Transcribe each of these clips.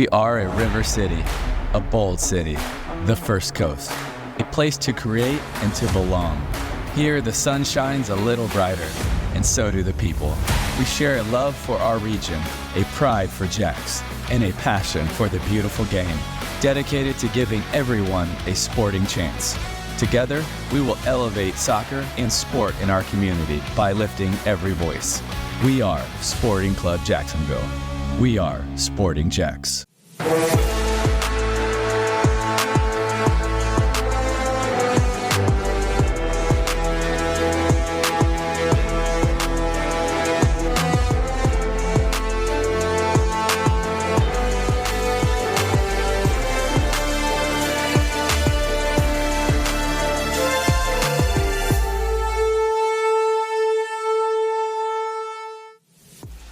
We are a river city, a bold city, the First Coast, a place to create and to belong. Here, the sun shines a little brighter, and so do the people. We share a love for our region, a pride for JAX, and a passion for the beautiful game, dedicated to giving everyone a sporting chance. Together, we will elevate soccer and sport in our community by lifting every voice. We are Sporting Club Jacksonville. We are Sporting JAX.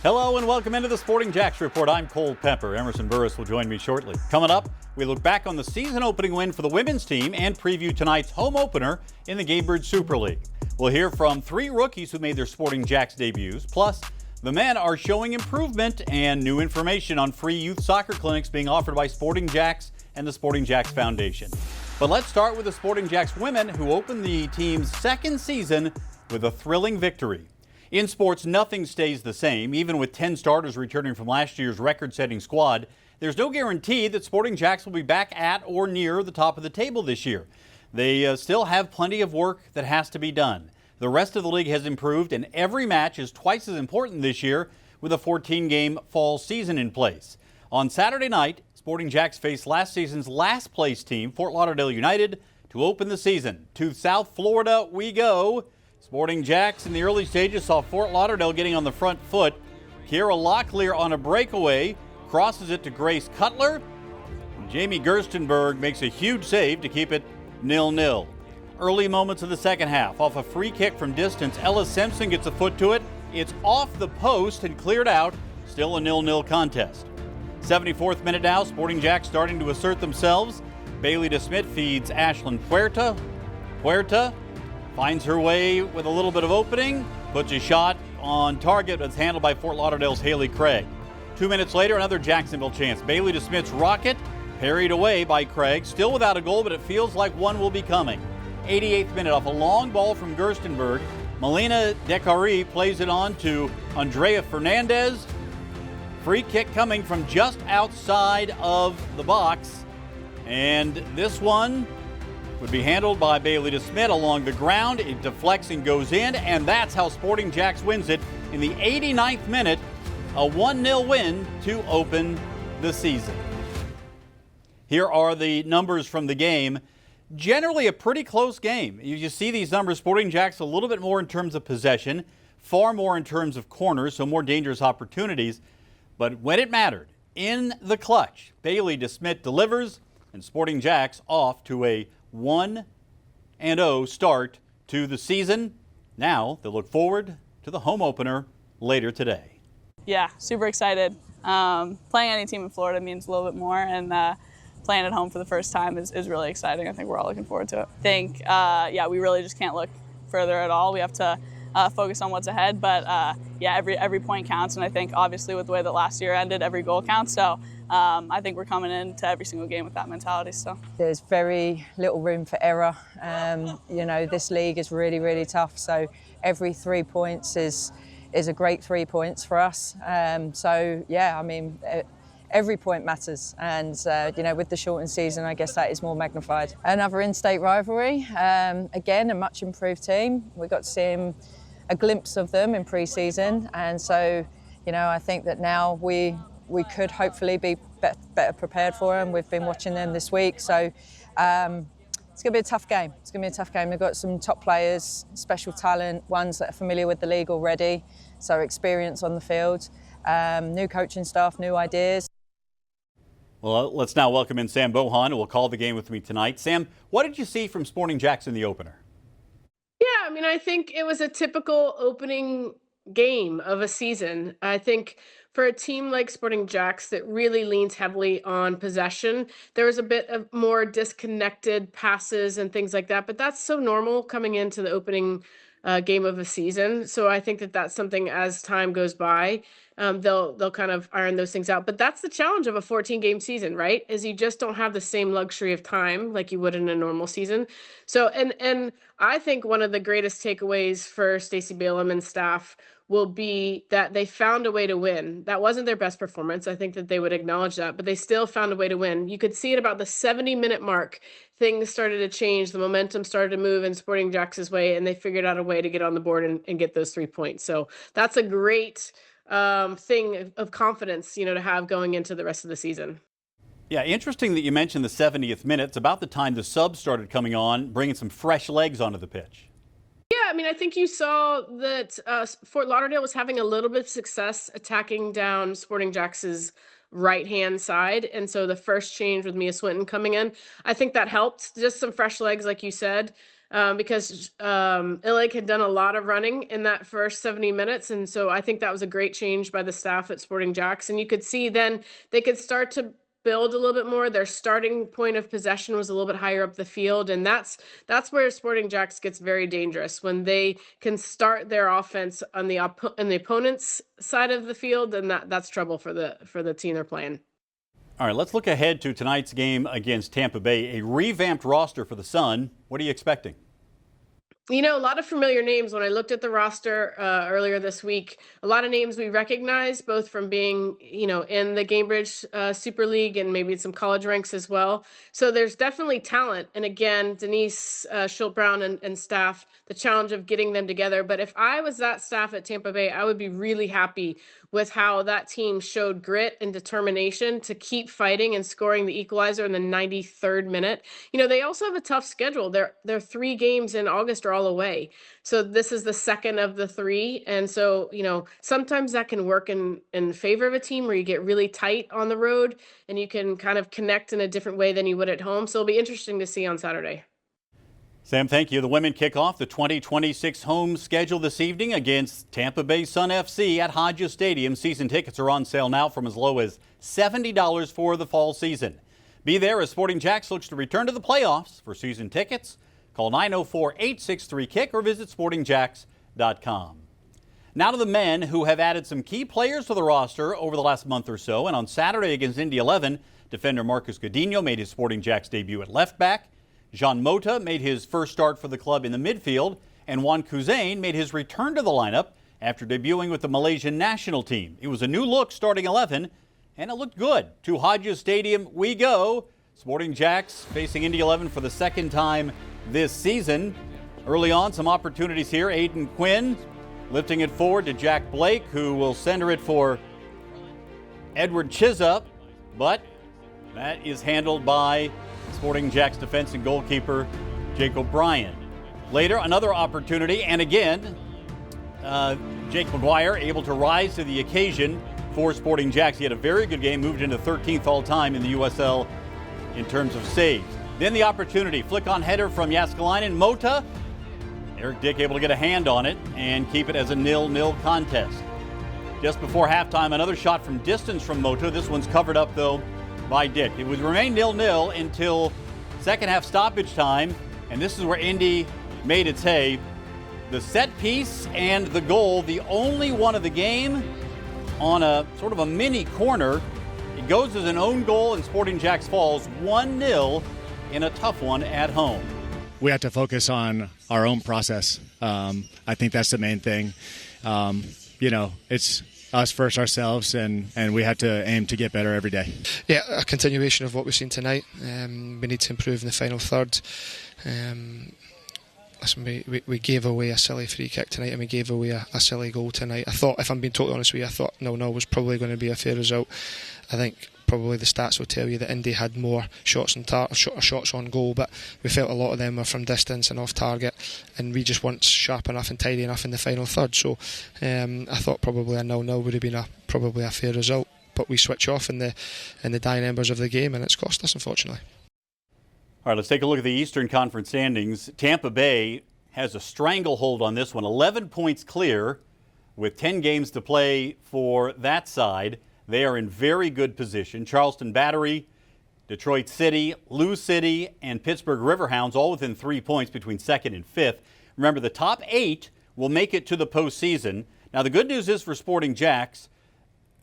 Hello and welcome into the Sporting JAX Report. I'm Cole Pepper. Emerson Burris will join me shortly. Coming up, we look back on the season opening win for the women's team and preview tonight's home opener in the Gainbridge Super League. We'll hear from 3 rookies who made their Sporting JAX debuts. Plus, the men are showing improvement and new information on free youth soccer clinics being offered by Sporting JAX and the Sporting JAX Foundation. But let's start with the Sporting JAX women, who opened the team's second season with a thrilling victory. In sports, nothing stays the same. Even with 10 starters returning from last year's record-setting squad, there's no guarantee that Sporting JAX will be back at or near the top of the table this year. They still have plenty of work that has to be done. The rest of the league has improved, and every match is twice as important this year with a 14-game fall season in place. On Saturday night, Sporting JAX faced last season's last-place team, Fort Lauderdale United, to open the season. To South Florida we go. Sporting JAX in the early stages saw Fort Lauderdale getting on the front foot. Kiera Locklear on a breakaway crosses it to Grace Cutler. Jamie Gerstenberg makes a huge save to keep it 0-0. Early moments of the second half, off a free kick from distance, Ella Simpson gets a foot to it. It's off the post and cleared out. Still a 0-0 contest. 74th minute now, Sporting JAX starting to assert themselves. Bailey DeSmit feeds Ashlyn Puerta. Puerta finds her way with a little bit of opening, puts a shot on target that's handled by Fort Lauderdale's Haley Craig. 2 minutes later, another Jacksonville chance. Bailey DeSmith's rocket parried away by Craig. Still without a goal, but it feels like one will be coming. 88th minute, off a long ball from Gerstenberg. Melina Decari plays it on to Andrea Fernandez. Free kick coming from just outside of the box. And this one would be handled by Bailey DeSmit along the ground. It deflects and goes in, and that's how Sporting JAX wins it in the 89th minute. A 1-0 win to open the season. Here are the numbers from the game. Generally a pretty close game. You see these numbers, Sporting JAX a little bit more in terms of possession, far more in terms of corners, so more dangerous opportunities. But when it mattered, in the clutch, Bailey DeSmit delivers, and Sporting JAX off to a 1-0 start to the season. Now they'll look forward to the home opener later today. Yeah, super excited. Playing any team in Florida means a little bit more, and playing at home for the first time is really exciting. I think we're all looking forward to it. I think, we really just can't look further at all. We have to focus on what's ahead, but every point counts, and I think obviously with the way that last year ended, every goal counts. So I think we're coming into every single game with that mentality. So there's very little room for error. This league is really, really tough. So every 3 points is a great 3 points for us. Every point matters. And, with the shortened season, I guess that is more magnified. Another in-state rivalry. Again, a much improved team. We got to see a glimpse of them in pre-season. And so, I think that now we could hopefully be better prepared for them. We've been watching them this week. So it's going to be a tough game. We've got some top players, special talent, ones that are familiar with the league already. So experience on the field, new coaching staff, new ideas. Well, let's now welcome in Sam Bohan, who will call the game with me tonight. Sam, what did you see from Sporting JAX in the opener? Yeah, I think it was a typical opening game of a season. I think for a team like Sporting JAX that really leans heavily on possession, there was a bit of more disconnected passes and things like that, but that's so normal coming into the opening game of a season. So I think that that's something as time goes by, they'll kind of iron those things out. But that's the challenge of a 14-game season, right? Is you just don't have the same luxury of time like you would in a normal season. So and I think one of the greatest takeaways for Stacey Balaam and staff will be that they found a way to win. That wasn't their best performance. I think that they would acknowledge that, but they still found a way to win. You could see at about the 70-minute mark, things started to change. The momentum started to move in Sporting JAX's way, and they figured out a way to get on the board and get those 3 points. So that's a great thing of confidence, to have going into the rest of the season. Yeah, interesting that you mentioned the 70th minute. It's about the time the subs started coming on, bringing some fresh legs onto the pitch. Yeah, I mean, I think you saw that Fort Lauderdale was having a little bit of success attacking down Sporting JAX's right-hand side. And so the first change with Mia Swinton coming in, I think that helped. Just some fresh legs, like you said, because Illig had done a lot of running in that first 70 minutes. And so I think that was a great change by the staff at Sporting JAX. And you could see then they could start to build a little bit more. Their starting point of possession was a little bit higher up the field, and that's where Sporting JAX gets very dangerous, when they can start their offense on the opponent's side of the field, and that's trouble for the team they're playing. All right, let's look ahead to tonight's game against Tampa Bay. A revamped roster for the Sun. What are you expecting? A lot of familiar names. When I looked at the roster earlier this week, a lot of names we recognize, both from being, in the Gainbridge Super League and maybe some college ranks as well. So there's definitely talent. And again, Denise Schultz-Brown and staff, the challenge of getting them together. But if I was that staff at Tampa Bay, I would be really happy with how that team showed grit and determination to keep fighting and scoring the equalizer in the 93rd minute. They also have a tough schedule. Their 3 games in August are all away. So this is the second of the 3. And so, sometimes that can work in favor of a team where you get really tight on the road and you can kind of connect in a different way than you would at home. So it'll be interesting to see on Saturday. Sam, thank you. The women kick off the 2026 home schedule this evening against Tampa Bay Sun FC at Hodges Stadium. Season tickets are on sale now from as low as $70 for the fall season. Be there as Sporting JAX looks to return to the playoffs. For season tickets, call 904-863-KICK or visit sportingjax.com. Now to the men, who have added some key players to the roster over the last month or so. And on Saturday against Indy 11, defender Marcus Godinho made his Sporting JAX debut at left back. Jean Mota made his first start for the club in the midfield, and Juan Kuzain made his return to the lineup after debuting with the Malaysian national team. It was a new look starting 11, and it looked good. To Hodges Stadium we go. Sporting JAX facing Indy 11 for the second time this season. Early on, some opportunities here. Aiden Quinn lifting it forward to Jack Blake, who will center it for Edward Chizup, but that is handled by Sporting JAX defense and goalkeeper Jake O'Brien. Later, another opportunity, and again, Jake McGuire able to rise to the occasion for Sporting JAX. He had a very good game, moved into 13th all-time in the USL in terms of saves. Then the opportunity, flick-on header from Jaskalainen. Mota, Eric Dick able to get a hand on it and keep it as a 0-0 contest. Just before halftime, another shot from distance from Mota. This one's covered up, though, by Dick. It would remain 0-0 until second half stoppage time, and this is where Indy made its hay. The set piece and the goal, the only one of the game, on a sort of a mini corner. It goes as an own goal, and Sporting JAX falls 1-0 in a tough one at home. We have to focus on our own process. I think that's the main thing. It's us first, ourselves, and we have to aim to get better every day. Yeah, a continuation of what we've seen tonight. We need to improve in the final third. Listen, we gave away a silly free kick tonight, and we gave away a silly goal tonight. I thought, if I'm being totally honest with you, I thought 0-0 was probably going to be a fair result. I think probably the stats will tell you that Indy had more shots on goal, but we felt a lot of them were from distance and off target, and we just weren't sharp enough and tidy enough in the final third. So I thought probably a 0-0 would have been probably a fair result, but we switch off in the dying embers of the game, and it's cost us, unfortunately. All right, let's take a look at the Eastern Conference standings. Tampa Bay has a stranglehold on this one, 11 points clear with 10 games to play for that side. They are in very good position. Charleston Battery, Detroit City, Lou City, and Pittsburgh Riverhounds all within 3 points between second and fifth. Remember, the top 8 will make it to the postseason. Now, the good news is for Sporting JAX,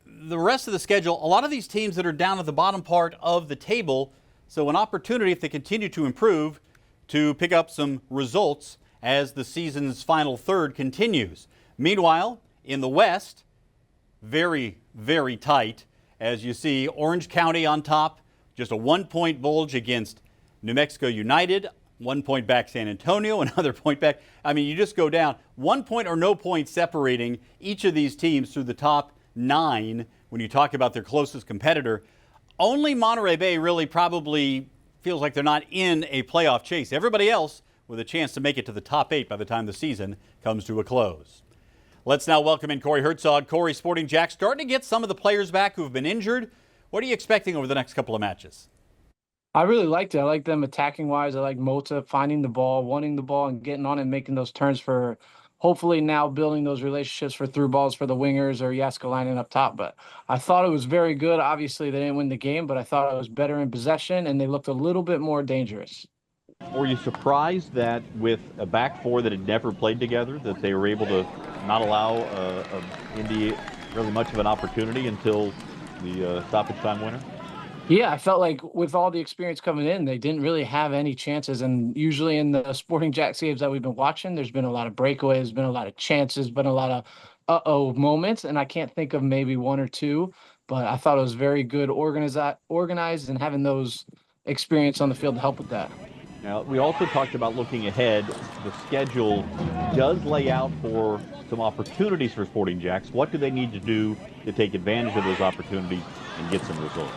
the rest of the schedule, a lot of these teams that are down at the bottom part of the table, so an opportunity, if they continue to improve, to pick up some results as the season's final third continues. Meanwhile, in the West, very, very tight. As you see, Orange County on top, just a 1-point bulge against New Mexico United, 1 point back San Antonio, another point back. I mean, you just go down. 1 point or no point separating each of these teams through the top 9 when you talk about their closest competitor. Only Monterey Bay really probably feels like they're not in a playoff chase. Everybody else with a chance to make it to the top 8 by the time the season comes to a close. Let's now welcome in Corey Herzog. Corey, Sporting JAX starting to get some of the players back who have been injured. What are you expecting over the next couple of matches? I really liked it. I like them attacking-wise. I like Mota finding the ball, wanting the ball, and getting on and making those turns for hopefully now building those relationships for through balls for the wingers or Jääskeläinen up top. But I thought it was very good. Obviously, they didn't win the game, but I thought it was better in possession, and they looked a little bit more dangerous. Were you surprised that with a back four that had never played together, that they were able to not allow Indy really much of an opportunity until the stoppage time winner? Yeah, I felt like with all the experience coming in, they didn't really have any chances. And usually in the Sporting JAX games that we've been watching, there's been a lot of breakaways, been a lot of chances, been a lot of uh-oh moments. And I can't think of maybe 1 or 2, but I thought it was very good organized and having those experience on the field to help with that. Now, we also talked about looking ahead. The schedule does lay out for some opportunities for Sporting JAX. What do they need to do to take advantage of those opportunities and get some results?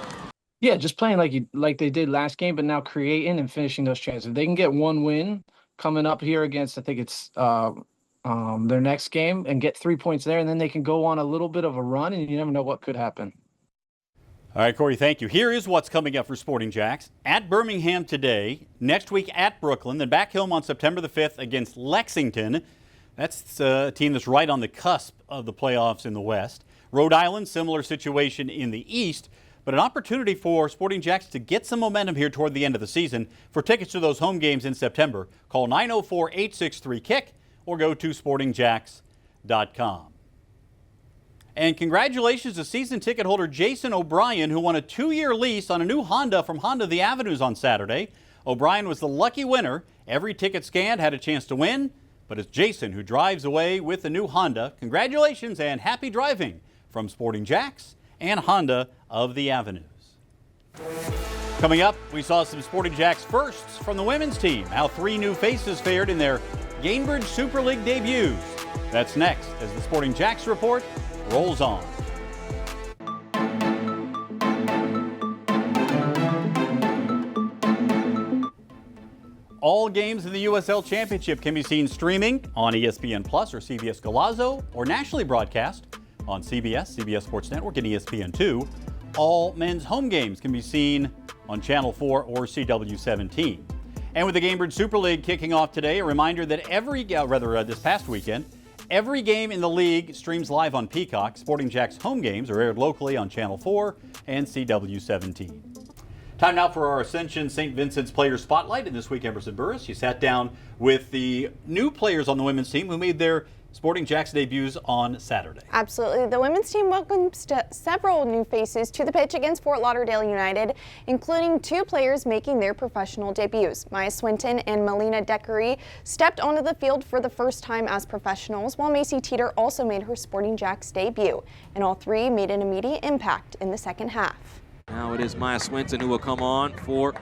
Yeah, just playing like they did last game, but now creating and finishing those chances. If they can get 1 win coming up here against, I think it's their next game, and get 3 points there, and then they can go on a little bit of a run, and you never know what could happen. All right, Corey, thank you. Here is what's coming up for Sporting JAX. At Birmingham today, next week at Brooklyn, then back home on September the 5th against Lexington. That's a team that's right on the cusp of the playoffs in the West. Rhode Island, similar situation in the East. But an opportunity for Sporting JAX to get some momentum here toward the end of the season. For tickets to those home games in September, call 904-863-KICK or go to sportingjax.com. And congratulations to season ticket holder Jason O'Brien, who won a 2-year lease on a new Honda from Honda the Avenues on Saturday. O'Brien was the lucky winner. Every ticket scanned had a chance to win, but it's Jason who drives away with the new Honda. Congratulations and happy driving from Sporting JAX and Honda of the Avenues. Coming up, we saw some Sporting JAX firsts from the women's team. How 3 new faces fared in their Gainbridge Super League debuts. That's next as the Sporting JAX report rolls on. All games in the USL Championship can be seen streaming on ESPN Plus or CBS Golazo, or nationally broadcast on CBS, CBS Sports Network, and ESPN2. All men's home games can be seen on Channel 4 or CW17. And with the Gainbridge Super League kicking off today, a reminder that this past weekend, every game in the league streams live on Peacock. Sporting JAX home games are aired locally on Channel 4 and CW17. Time now for our Ascension St. Vincent's Player Spotlight. And this week, Emerson Burris, she sat down with the new players on the women's team who made their Sporting JAX debuts on Saturday. Absolutely. The women's team welcomes several new faces to the pitch against Fort Lauderdale United, including 2 players making their professional debuts. Maya Swinton and Melina Deckery stepped onto the field for the first time as professionals, while Macy Teeter also made her Sporting JAX debut, and all 3 made an immediate impact in the second half. Now it is Maya Swinton who will come on for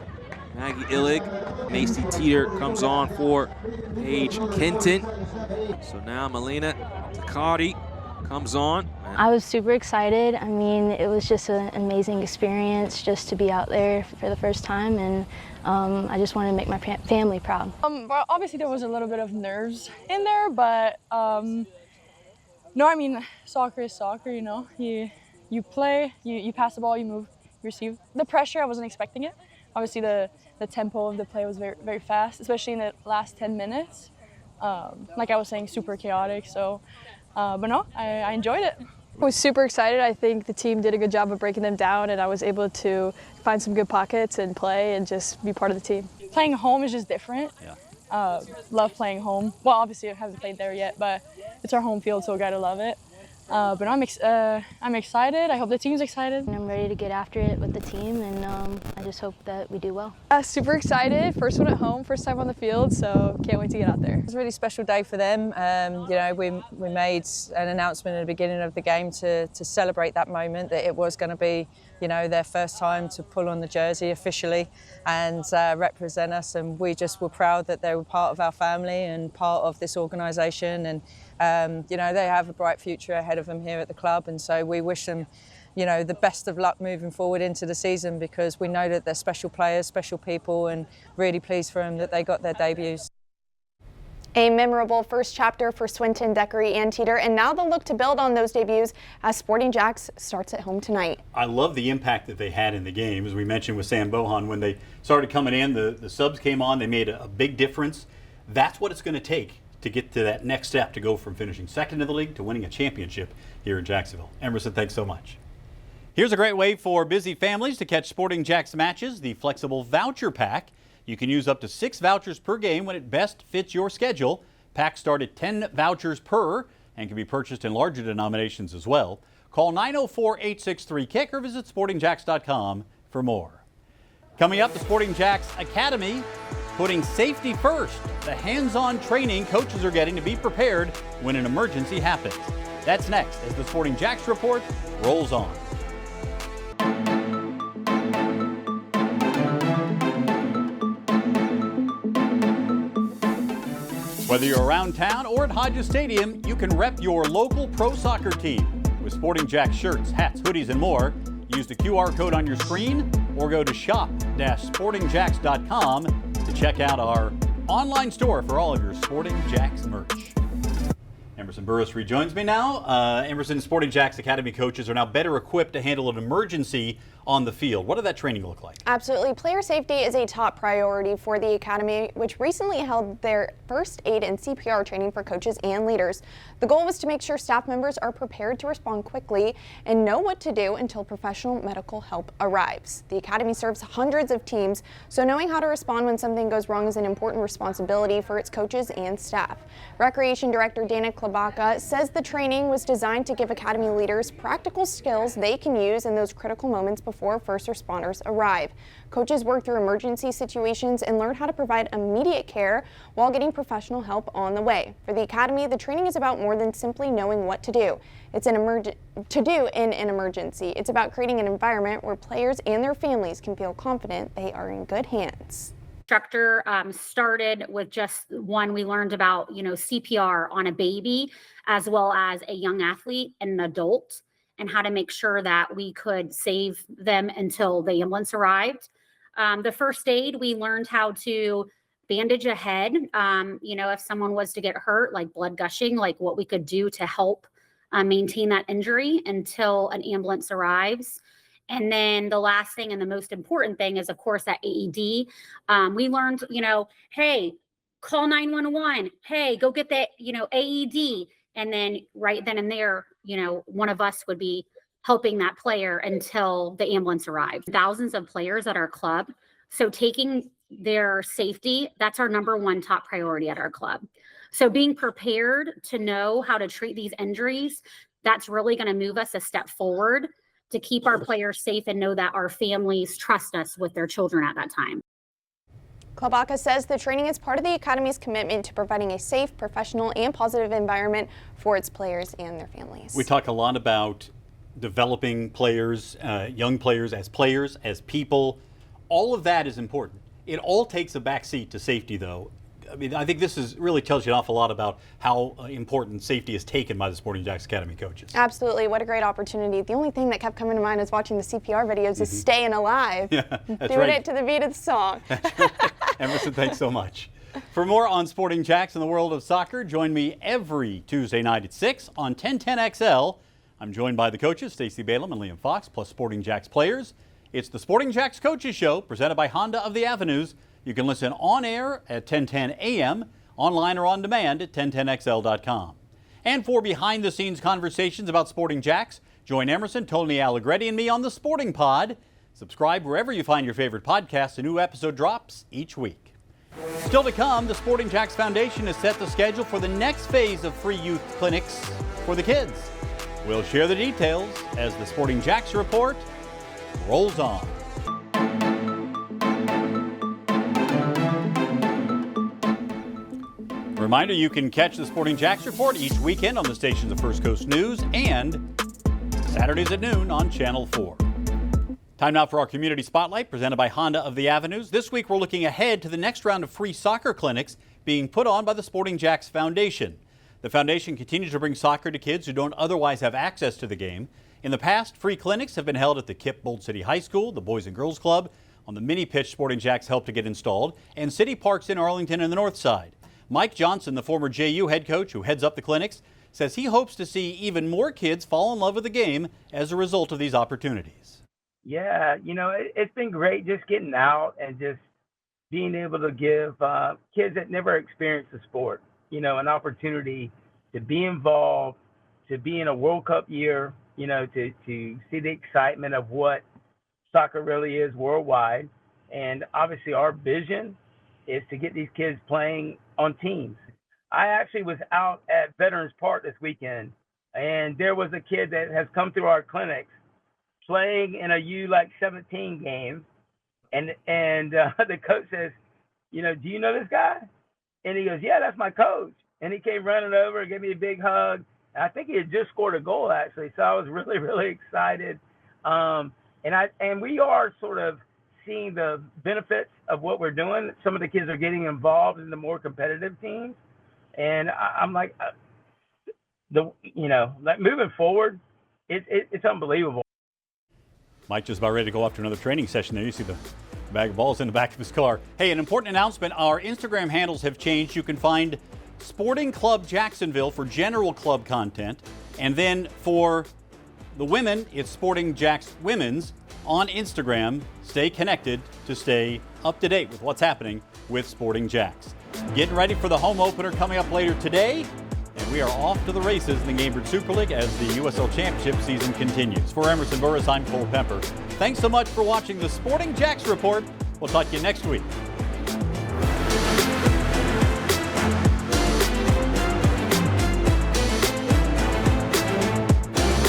Maggie Illig. Macy Teeter comes on for Paige Kenton. So now Melina Deckery comes on. I was super excited. I mean, it was just an amazing experience just to be out there for the first time, and I just wanted to make my family proud. Obviously there was a little bit of nerves in there, but no, I mean, soccer is soccer, you know. You play, you pass the ball, you move, you receive. The pressure, I wasn't expecting it. Obviously the tempo of the play was very, very fast, especially in the last 10 minutes. Like I was saying, super chaotic. So, but no, I enjoyed it. I was super excited. I think the team did a good job of breaking them down, and I was able to find some good pockets and play and just be part of the team. Playing home is just different. Yeah. Love playing home. Well, obviously I haven't played there yet, but it's our home field, so we gotta love it. But I'm excited. I hope the team's excited. And I'm ready to get after it with the team, and I just hope that we do well. Super excited. First one at home, first time on the field, so can't wait to get out there. It's a really special day for them. You know, we made an announcement at the beginning of the game to celebrate that moment, that it was going to be, you know, their first time to pull on the jersey officially and represent us, and we just were proud that they were part of our family and part of this organisation, and you know, they have a bright future ahead of them here at the club, and so we wish them, you know, the best of luck moving forward into the season, because we know that they're special players, special people, and really pleased for them that they got their debuts. A memorable first chapter for Swinton, Deckery, and Teeter, and now they'll look to build on those debuts as Sporting JAX starts at home tonight. I love the impact that they had in the game. As we mentioned with Sam Bohan, when they started coming in, the subs came on, they made a big difference. That's what it's going to take to get to that next step, to go from finishing second in the league to winning a championship here in Jacksonville. Emerson, thanks so much. Here's a great way for busy families to catch Sporting JAX matches, the flexible voucher pack. You can use up to 6 vouchers per game when it best fits your schedule. Packs start at 10 vouchers per and can be purchased in larger denominations as well. Call 904-863-KICK or visit sportingjax.com for more. Coming up, the Sporting JAX Academy, putting safety first. The hands-on training coaches are getting to be prepared when an emergency happens. That's next as the Sporting JAX Report rolls on. Whether you're around town or at Hodges Stadium, you can rep your local pro soccer team with Sporting JAX shirts, hats, hoodies, and more. Use the QR code on your screen or go to shop-sportingjax.com to check out our online store for all of your Sporting JAX merch. Emerson Burris rejoins me now. Emerson, Sporting JAX Academy coaches are now better equipped to handle an emergency on the field. What did that training look like? Absolutely. Player safety is a top priority for the Academy, which recently held their first aid and CPR training for coaches and leaders. The goal was to make sure staff members are prepared to respond quickly and know what to do until professional medical help arrives. The Academy serves hundreds of teams, so knowing how to respond when something goes wrong is an important responsibility for its coaches and staff. Recreation Director Dana Klobaka says the training was designed to give Academy leaders practical skills they can use in those critical moments before first responders arrive. Coaches work through emergency situations and learn how to provide immediate care while getting professional help on the way. For the Academy, the training is about more than simply knowing what to do. It's to do in an emergency. It's about creating an environment where players and their families can feel confident they are in good hands. Instructor started with just one. We learned about, CPR on a baby as well as a young athlete and an adult, and how to make sure that we could save them until the ambulance arrived. The first aid, we learned how to bandage a head. If someone was to get hurt, like blood gushing, like what we could do to help maintain that injury until an ambulance arrives. And then the last thing and the most important thing is, of course, that AED. We learned, hey, call 911. Hey, go get that, AED. And then right then and there, one of us would be helping that player until the ambulance arrived. Thousands of players at our club. So taking their safety, that's our number one top priority at our club. So being prepared to know how to treat these injuries, that's really going to move us a step forward to keep our players safe and know that our families trust us with their children at that time. Klobaka says the training is part of the Academy's commitment to providing a safe, professional, and positive environment for its players and their families. We talk a lot about developing players, young players, as people. All of that is important. It all takes a backseat to safety, though. I think this really tells you an awful lot about how important safety is taken by the Sporting JAX Academy coaches. Absolutely. What a great opportunity. The only thing that kept coming to mind as watching the CPR videos is staying alive. Yeah, that's Doing right. it to the beat of the song. Emerson, thanks so much. For more on Sporting JAX and the world of soccer, join me every Tuesday night at 6 on 1010XL. I'm joined by the coaches, Stacey Balaam and Liam Fox, plus Sporting JAX players. It's the Sporting JAX Coaches Show, presented by Honda of the Avenues. You can listen on air at 1010 a.m., online or on demand at 1010XL.com. And for behind-the-scenes conversations about Sporting JAX, join Emerson, Tony Allegretti, and me on the Sporting Pod. Subscribe wherever you find your favorite podcasts. A new episode drops each week. Still to come, the Sporting JAX Foundation has set the schedule for the next phase of free youth clinics for the kids. We'll share the details as the Sporting JAX report rolls on. Reminder, you can catch the Sporting JAX report each weekend on the stations of First Coast News and Saturdays at noon on Channel 4. Time now for our Community Spotlight, presented by Honda of the Avenues. This week, we're looking ahead to the next round of free soccer clinics being put on by the Sporting JAX Foundation. The foundation continues to bring soccer to kids who don't otherwise have access to the game. In the past, free clinics have been held at the KIPP Bold City High School, the Boys and Girls Club, on the mini pitch Sporting JAX helped to get installed, and city parks in Arlington and the North Side. Mike Johnson, the former JU head coach who heads up the clinics, says he hopes to see even more kids fall in love with the game as a result of these opportunities. Yeah, it's been great just getting out and just being able to give kids that never experienced the sport, an opportunity to be involved, to be in a World Cup year, to see the excitement of what soccer really is worldwide. And obviously our vision is to get these kids playing on teams. I actually was out at Veterans Park this weekend, and there was a kid that has come through our clinics playing in a U-17 game, and the coach says, do you know this guy? And he goes, yeah, that's my coach. And he came running over and gave me a big hug. And I think he had just scored a goal, actually, so I was really, really excited. And we are sort of seeing the benefits of what we're doing. Some of the kids are getting involved in the more competitive teams, and I'm like, moving forward, it's unbelievable. Mike just about ready to go off to another training session there. You see the bag of balls in the back of his car. Hey, an important announcement. Our Instagram handles have changed. You can find Sporting Club Jacksonville for general club content. And then for the women, it's Sporting JAX Women's on Instagram. Stay connected to stay up to date with what's happening with Sporting JAX. Getting ready for the home opener coming up later today. And we are off to the races in the Gainbridge Super League as the USL Championship season continues. For Emerson Burris, I'm Cole Pemper. Thanks so much for watching the Sporting JAX Report. We'll talk to you next week.